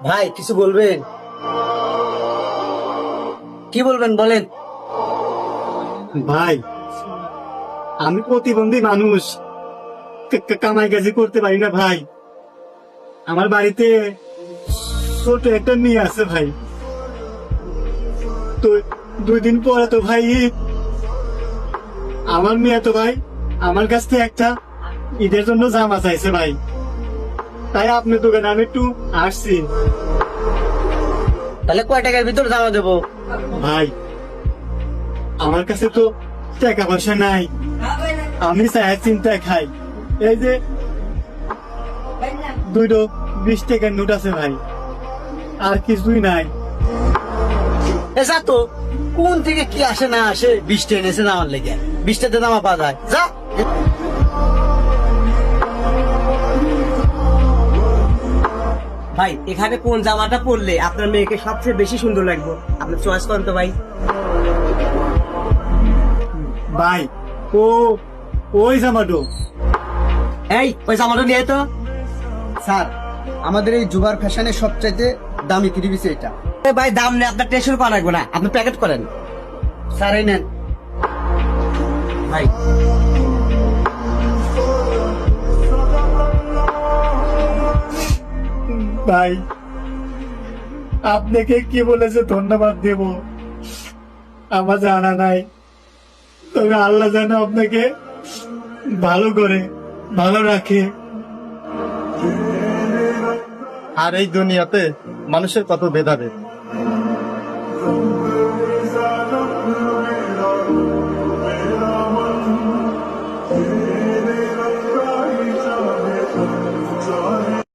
ভাই কিছু বলবেন? কি বলবেন বলেন। ভাই আমি প্রতিবন্ধী মানুষ, কামাই কাজি করতে পারি না ভাই। আমার বাড়িতে ছোট একটা মেয়ে আছে ভাই। তো 2 দিন পরে তো ভাই ঈদ। আমার মেয়ে তো ভাই আমার কাছ থেকে একটা ঈদের জন্য জামা চাইছে ভাই। তাই আপনি দোকানে আমি একটু আসছি। তাহলে কয় টাকার ভিতর জামা দেবো? ভাই আমার কাছে তো টাকা পয়সা নাই, আমি চায়ের চিন্তায় খাই। এই যে 220 টাকার নোট আছে ভাই, আর কিছুই নাই। এ যা তো, কোন থেকে কি আসে না আসে, 20টা এনেছে জামার লেগে, 20টাতে জামা পাওয়া যায়, যা। ভাই এখানে কোন জামাটা পরলে আপনার মেয়েকে সবচেয়ে বেশি সুন্দর লাগবে, আপনি চয়েস করেন তো ভাই। ভাই ও ওই জামাটো। এই ওই জামাটা নিয়ে আয় তো। স্যার, আমাদের এই জুবার ফ্যাশনের সবচাইতে দামি থ্রি পিস এটা। এ ভাই দাম নেই, আপনার টেনশন করা লাগবে না, আপনি প্যাকেট করেন। স্যার এই নেন। ভাই ভাই আপনাকে কি বলেছে ধন্যবাদ দেব আমার জানা নাই, তবে আল্লাহ যেন আপনাকে ভালো করে ভালো রাখে। আর এই দুনিয়াতে মানুষের কত ভেদাভেদ,